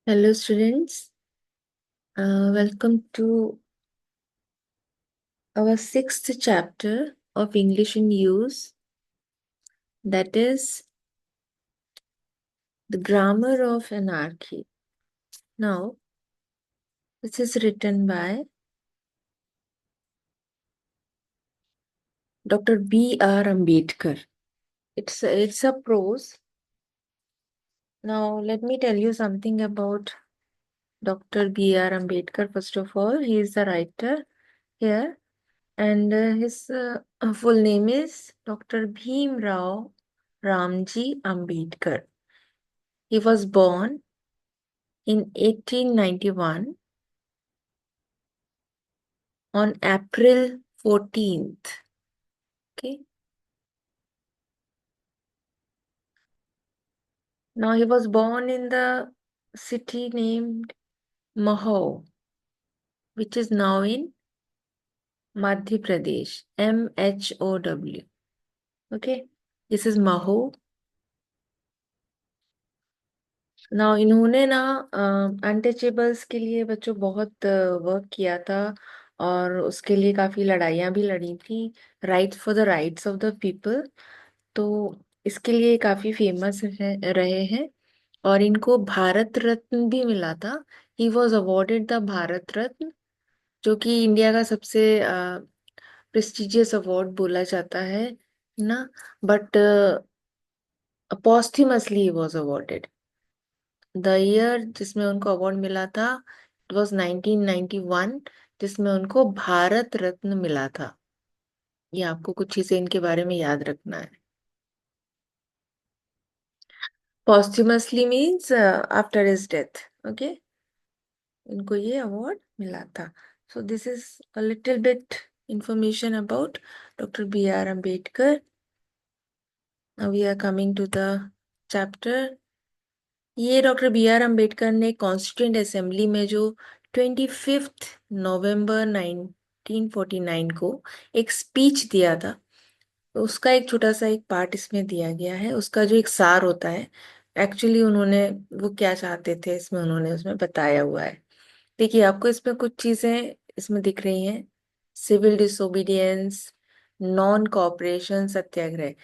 Hello, students. Welcome to our sixth chapter of English in Use, that is the grammar of anarchy. Now, this is written by Dr. B.R. Ambedkar. It's a prose. Now, let me tell you something about Dr. B.R. Ambedkar. First of all, he is the writer here, and his full name is Dr. Bhim Rao Ramji Ambedkar. He was born in 1891 on April 14th. Okay. Now he was born in the city named Mahou, which is now in Madhya Pradesh. MHOW. Okay. This is Mahou. ना इन्होंने ना untouchables के लिए बच्चों बहुत work किया था और उसके लिए काफी लड़ाइयाँ भी लड़ी थी, right for the rights of the people. तो इसके लिए काफी फेमस रहे हैं और इनको भारत रत्न भी मिला था। He was awarded the Bharat Ratna, जो कि इंडिया का सबसे प्रेस्टिजियस अवार्ड बोला जाता है ना। But posthumously he was awarded. The year जिसमें उनको अवार्ड मिला था इट वाज 1991, जिसमें उनको भारत रत्न मिला था। ये आपको कुछ चीजें इनके बारे में याद रखना है। Posthumously means after his death. Okay, इनको ये अवार्ड मिला था। So this is a little bit information about doctor B R Ambedkar. Now we are coming to the chapter. ये डॉक्टर बी आर अम्बेडकर ने कॉन्स्टिट्यूंट असेंबली में जो 25 नवंबर 1949 को एक स्पीच दिया था, उसका एक छोटा सा एक पार्ट इसमें दिया गया है। उसका जो एक सार होता है, एक्चुअली उन्होंने वो क्या चाहते थे इसमें उन्होंने उसमें बताया हुआ है। देखिए, आपको इसमें कुछ चीजें इसमें दिख रही हैं। Civil disobedience, non cooperation, satyagraha.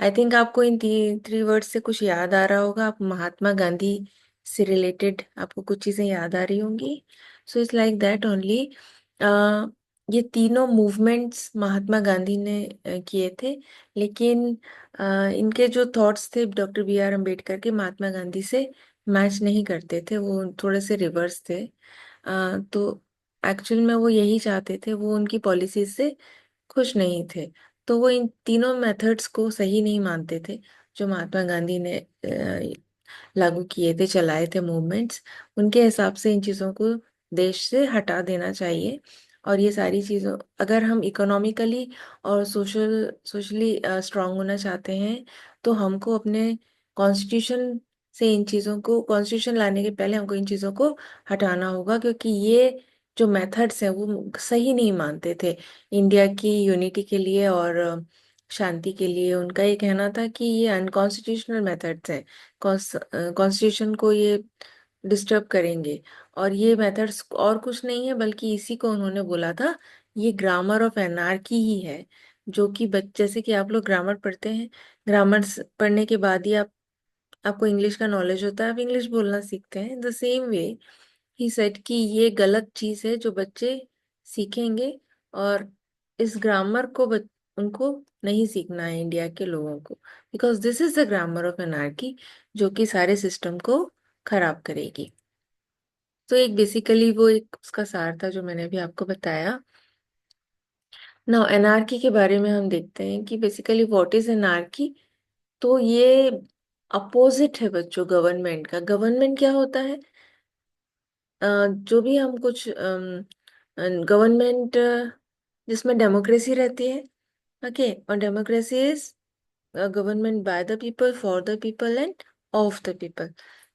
I think आपको इन थ्री वर्ड्स से कुछ याद आ रहा होगा। आप महात्मा गांधी से रिलेटेड आपको कुछ चीजें याद आ रही होंगी। So it's like that only. ये तीनों मूवमेंट्स महात्मा गांधी ने किए थे, लेकिन इनके जो थॉट्स थे डॉक्टर बी आर अम्बेडकर के महात्मा गांधी से मैच नहीं करते थे। वो थोड़े से रिवर्स थे। तो एक्चुअल में वो यही चाहते थे, वो उनकी पॉलिसी से खुश नहीं थे। तो वो इन तीनों मेथड्स को सही नहीं मानते थे जो महात्मा गांधी ने लागू किए थे, चलाए थे मूवमेंट्स। उनके हिसाब से इन चीज़ों को देश से हटा देना चाहिए। और ये सारी चीज़ों, अगर हम इकोनॉमिकली और सोशली स्ट्रांग होना चाहते हैं, तो हमको अपने कॉन्स्टिट्यूशन से इन चीज़ों को, कॉन्स्टिट्यूशन लाने के पहले हमको इन चीज़ों को हटाना होगा, क्योंकि ये जो मेथड्स हैं वो सही नहीं मानते थे इंडिया की यूनिटी के लिए और शांति के लिए। उनका ये कहना था कि ये अनकॉन्स्टिट्यूशनल मेथड्स हैं, कॉन्स्टिट्यूशन को ये डिस्टर्ब करेंगे। और ये मेथड्स और कुछ नहीं है, बल्कि इसी को उन्होंने बोला था ये ग्रामर ऑफ एनार्की ही है। जो कि जैसे कि आप लोग ग्रामर पढ़ते हैं, ग्रामर पढ़ने के बाद ही आपको इंग्लिश का नॉलेज होता है, आप इंग्लिश बोलना सीखते हैं। The same way he said कि ये गलत चीज है जो बच्चे सीखेंगे, और इस ग्रामर को उनको नहीं सीखना है इंडिया के लोगों को, because this is the grammar of anarchy, जो कि सारे सिस्टम को खराब करेगी। तो एक बेसिकली वो एक उसका सार था जो मैंने अभी आपको बताया। नाउ एनार्की के बारे में हम देखते हैं कि बेसिकली व्हाट इज एनार्की। तो ये अपोजिट है बच्चों गवर्नमेंट का। गवर्नमेंट क्या होता है? जो भी हम कुछ गवर्नमेंट जिसमें डेमोक्रेसी रहती है। ओके, और democracy is government by the people, for the people and of the people.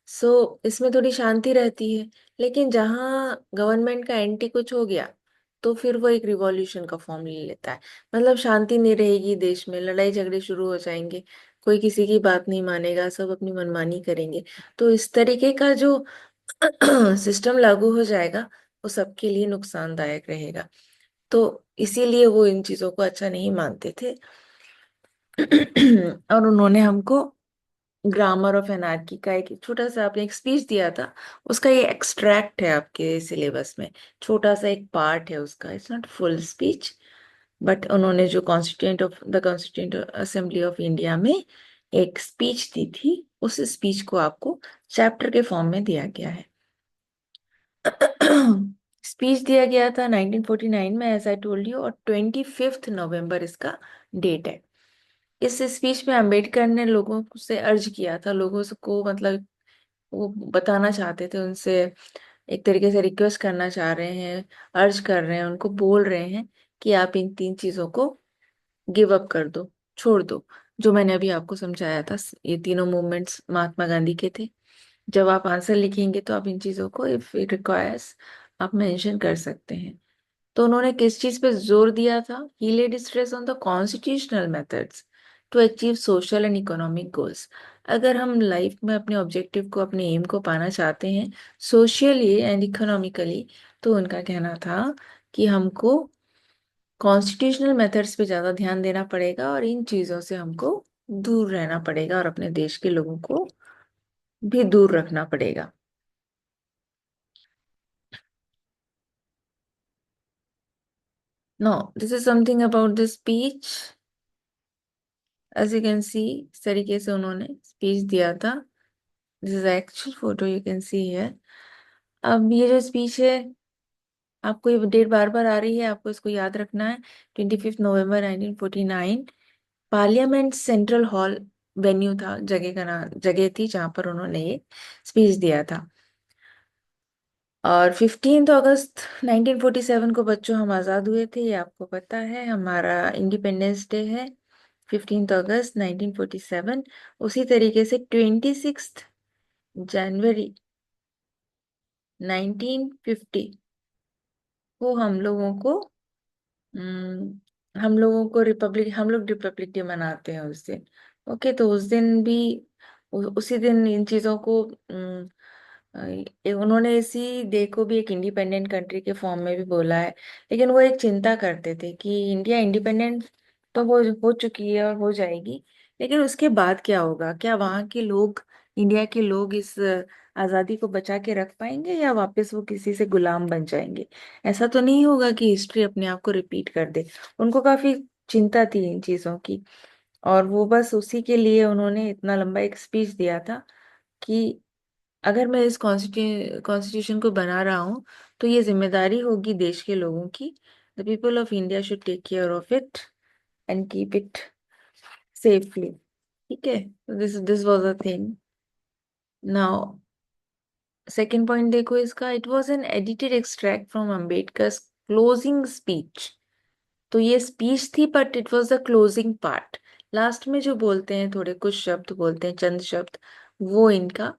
So इसमें थोड़ी शांति रहती है। लेकिन जहाँ गवर्नमेंट का एंटी कुछ हो गया, तो फिर वो एक रिवॉल्यूशन का फॉर्म ले लेता है। मतलब शांति नहीं रहेगी देश में, लड़ाई झगड़े शुरू हो जाएंगे, कोई किसी की बात नहीं मानेगा, सब अपनी मनमानी करेंगे। तो इस तरीके का जो सिस्टम लागू हो जाएगा, वो सबके लिए नुकसानदायक रहेगा। तो इसीलिए वो इन चीजों को अच्छा नहीं मानते थे। और उन्होंने हमको ग्रामर ऑफ एनार्की का एक छोटा सा आपने एक स्पीच दिया था, उसका ये एक्सट्रैक्ट है आपके सिलेबस में, छोटा सा एक पार्ट है उसका, it's not full speech. But उन्होंने जो constituent of the constituent assembly of India में एक स्पीच दी थी, उस स्पीच को आपको चैप्टर के फॉर्म में दिया गया है। स्पीच दिया गया था 1949 में, एज आई टोल्ड यू, और 25 नवंबर इसका डेट है। इस स्पीच में अंबेडकर ने लोगों से अर्ज किया था, लोगों से को मतलब वो बताना चाहते थे उनसे, एक तरीके से रिक्वेस्ट करना चाह रहे हैं, अर्ज कर रहे हैं, उनको बोल रहे हैं कि आप इन 3 चीजों को गिव अप कर दो, छोड़ दो। जो मैंने अभी आपको समझाया था, ये तीनों मूवमेंट्स महात्मा गांधी के थे। जब आप आंसर लिखेंगे तो आप इन चीजों को, इफ इट रिक्वायर्स, आप मेंशन कर सकते हैं। तो उन्होंने किस चीज पे जोर दिया था? He laid stress on the constitutional methods to achieve social and economic goals. अगर हम लाइफ में अपने ऑब्जेक्टिव को, अपने एम को पाना चाहते हैं सोशली एंड इकोनॉमिकली, तो उनका कहना था कि हमको कॉन्स्टिट्यूशनल मेथड्स पे ज्यादा ध्यान देना पड़ेगा और इन चीजों से हमको दूर रहना पड़ेगा और अपने देश के लोगों को भी दूर रखना पड़ेगा। No, this is something about this speech. As you can see, इस तरीके से उन्होंने स्पीच दिया था। This is actual photo, you can see here. अब ये जो स्पीच है, आपको ये डेट बार बार आ रही है, आपको इसको याद रखना है। 25 नवंबर 1949, पार्लियामेंट सेंट्रल हॉल वेन्यू था, जगह का नाम, जगह थी जहां पर उन्होंने ये स्पीच दिया था। और 15 अगस्त 1947 को बच्चों हम आजाद हुए थे, ये आपको पता है, हमारा इंडिपेंडेंस डे है 15 अगस्त 1947। उसी तरीके से 26 जनवरी 1950 को हम लोग रिपब्लिक डे मनाते हैं उस दिन। ओके, तो उस दिन भी, उसी दिन इन चीजों को उन्होंने इसी डे को भी एक इंडिपेंडेंट कंट्री के फॉर्म में भी बोला है। लेकिन वो एक चिंता करते थे कि इंडिया इंडिपेंडेंट तो हो चुकी है और हो जाएगी, लेकिन उसके बाद क्या होगा? क्या वहाँ के लोग, इंडिया के लोग इस आजादी को बचा के रख पाएंगे, या वापस वो किसी से गुलाम बन जाएंगे? ऐसा तो नहीं होगा कि हिस्ट्री अपने आप को रिपीट कर दे। उनको काफी चिंता थी इन चीजों की, और वो बस उसी के लिए उन्होंने इतना लंबा एक स्पीच दिया था कि अगर मैं इस कॉन्स्टिट्यूशन को बना रहा हूँ, तो ये जिम्मेदारी होगी देश के लोगों की। The people of India should take care of it and keep it safely. ठीक है, this was a thing. Now second point देखो इसका, it was an edited extract from Ambedkar's closing speech. तो ये स्पीच थी, but it was the closing part. Last में जो बोलते हैं, थोड़े कुछ शब्द बोलते हैं, चंद शब्द, वो इनका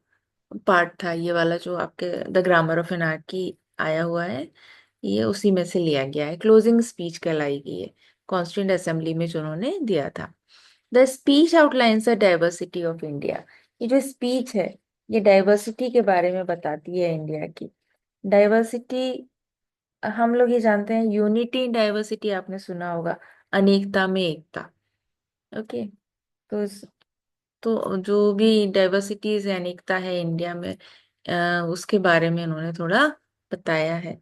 पार्ट था। ये वाला जो आपके द ग्रामर ऑफ एनार्की आया हुआ है, ये उसी में से लिया गया है, क्लोजिंग स्पीच कहलाएगी ये, कॉन्स्टिट्यूंट असेंबली में जो उन्होंने दिया था। The speech outlines the diversity of India. ये जो स्पीच है, ये डाइवर्सिटी के बारे में बताती है, इंडिया की डाइवर्सिटी। हम लोग ये जानते हैं, यूनिटी इन डाइवर्सिटी आपने सुना होगा, अनेकता में एकता। ओके, तो तो जो भी डाइवर्सिटीज है, अनेकता है इंडिया में, उसके बारे में उन्होंने थोड़ा बताया है।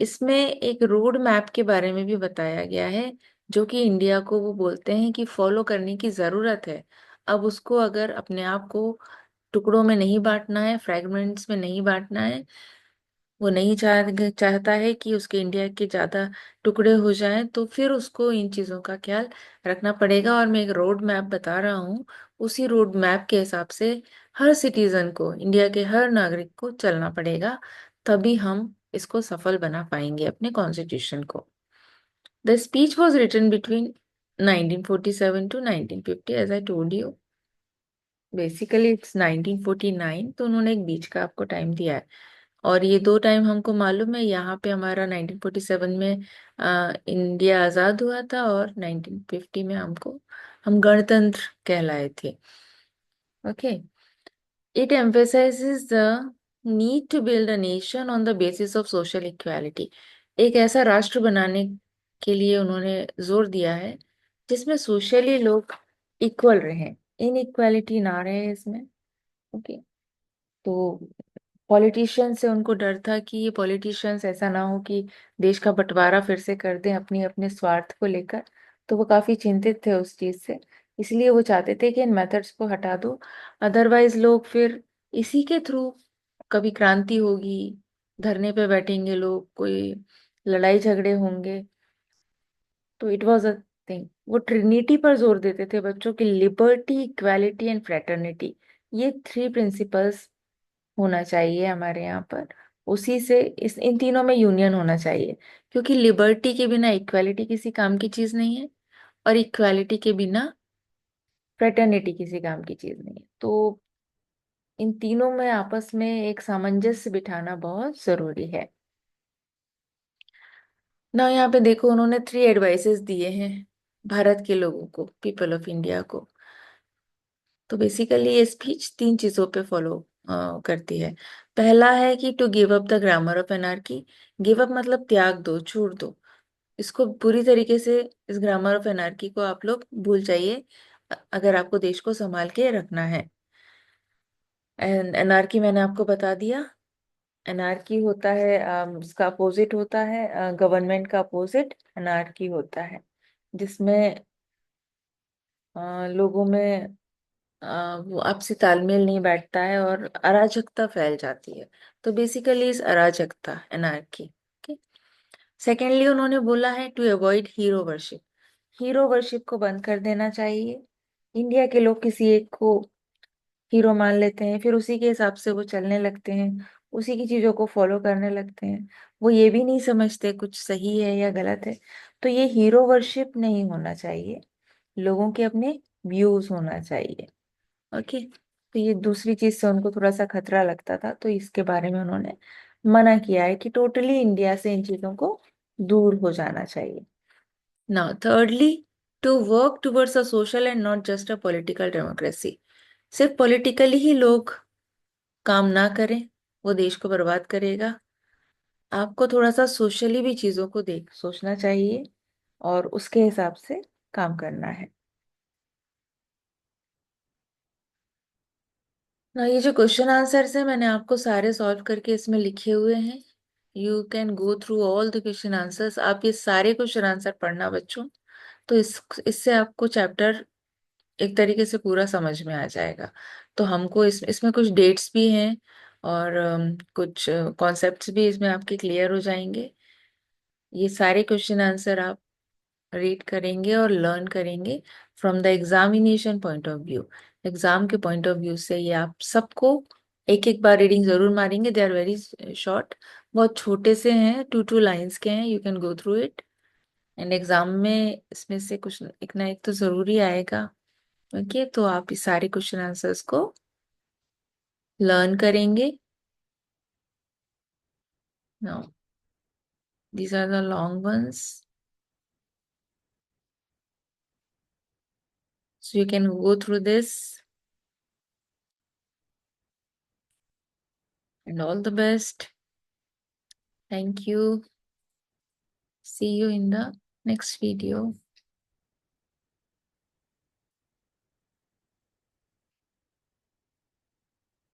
इसमें एक रोड मैप के बारे में भी बताया गया है, जो कि इंडिया को वो बोलते हैं कि फॉलो करने की जरूरत है। अब उसको अगर अपने आप को टुकड़ों में नहीं बांटना है, फ्रैगमेंट्स में नहीं बांटना है, वो नहीं चाहता है कि उसके इंडिया के ज्यादा टुकड़े हो जाएं, तो फिर उसको इन चीजों का ख्याल रखना पड़ेगा। और मैं एक रोड मैप बता रहा हूँ, उसी रोड मैप के हिसाब से हर सिटीजन को, इंडिया के हर नागरिक को चलना पड़ेगा, तभी हम इसको सफल बना पाएंगे, अपने कॉन्स्टिट्यूशन को। The speech was written between 1947 to 1950, as I told you. Basically it's 1949, तो उन्होंने एक बीच का आपको टाइम दिया है। और ये दो टाइम हमको मालूम है, यहाँ पे हमारा 1947 में इंडिया आजाद हुआ था, और 1950 में हम गणतंत्र कहलाए थे। Okay, it emphasizes the need to build a nation on the basis of social equality. एक ऐसा राष्ट्र बनाने के लिए उन्होंने जोर दिया है जिसमें सोशली लोग इक्वल रहें, इनइक्वालिटी ना रहे इसमें। ओके। तो पॉलिटिशियंस से उनको डर था कि ये पॉलिटिशियंस ऐसा ना हो कि देश का बंटवारा फिर से कर दें अपनी अपने स्वार्थ को लेकर। तो वो काफी चिंतित थे उस चीज से। इसलिए वो चाहते थे कि इन मेथड्स को हटा दो, अदरवाइज लोग फिर इसी के थ्रू कभी क्रांति होगी, धरने पे बैठेंगे लोग, कोई लड़ाई झगड़े होंगे। तो इट वाज अ थिंग। वो ट्रिनिटी पर जोर देते थे बच्चों की, लिबर्टी, इक्वालिटी एंड फ्रेटर्निटी। ये थ्री प्रिंसिपल्स होना चाहिए हमारे यहाँ पर। उसी से इस इन तीनों में यूनियन होना चाहिए, क्योंकि लिबर्टी के बिना इक्वालिटी किसी काम की चीज नहीं है, और इक्वालिटी के बिना फ्रेटर्निटी किसी काम की चीज नहीं है। तो इन तीनों में आपस में एक सामंजस्य बिठाना बहुत जरूरी है ना। यहाँ पे देखो, उन्होंने थ्री एडवाइसेस दिए हैं भारत के लोगों को, पीपल ऑफ इंडिया को। तो बेसिकली ये स्पीच तीन चीजों पे फॉलो करती है। पहला है कि to give up the grammar of anarchy. Give up मतलब त्याग दो, छोड़ दो इसको पूरी तरीके से। इस ग्रामर ऑफ एनार्की को आप लोग भूल जाइए अगर आपको देश को संभाल के रखना है। एंड एनार्की मैंने आपको बता दिया। एनार्की होता है इसका अपोजिट होता है गवर्नमेंट का अपोजिट एनार्की होता है, जिसमें लोगों में वो आपसी तालमेल नहीं बैठता है और अराजकता फैल जाती है। तो बेसिकली इस अराजकता, एनार्की। सेकेंडली उन्होंने बोला है to avoid hero worship. Hero worship को बंद कर देना चाहिए। इंडिया के लोग किसी एक को हीरो मान लेते हैं, फिर उसी के हिसाब से वो चलने लगते हैं, उसी की चीजों को फॉलो करने लगते हैं। वो ये भी नहीं समझते कुछ सही है या गलत है। तो ये हीरो वर्शिप नहीं होना चाहिए, लोगों के अपने व्यूज होना चाहिए। ओके। तो ये दूसरी चीज से उनको थोड़ा सा खतरा लगता था, तो इसके बारे में उन्होंने मना किया है कि टोटली इंडिया से इन चीजों को दूर हो जाना चाहिए। Now thirdly, to work towards a social and not just a political democracy. सिर्फ पॉलिटिकली ही लोग काम ना करें, वो देश को बर्बाद करेगा। आपको थोड़ा सा सोशली भी चीजों को देख सोचना चाहिए और उसके हिसाब से काम करना है ना। ये जो क्वेश्चन आंसर्स है मैंने आपको सारे सॉल्व करके इसमें लिखे हुए हैं। You can go through all the question answers. आप ये सारे क्वेश्चन आंसर पढ़ना बच्चों। तो इससे आपको चैप्टर एक तरीके से पूरा समझ में आ जाएगा। तो हमको इसमें कुछ डेट्स भी हैं और कुछ कॉन्सेप्ट्स भी इसमें आपके क्लियर हो जाएंगे। ये सारे क्वेश्चन आंसर आप रीड करेंगे और लर्न करेंगे from the examination point of view. Exam के पॉइंट ऑफ व्यू से ये आप सबको एक एक बार रीडिंग जरूर मारेंगे। दे आर वेरी शॉर्ट, बहुत छोटे से हैं, 2 2 लाइंस के हैं। You can go through it and exam में इसमें से कुछ एक ना एक तो जरूरी आएगा। ओके। तो आप इस सारे क्वेश्चन आंसर्स को लर्न करेंगे। Now these are the long ones, so you can go through this, and all the best. Thank you. See you in the next video.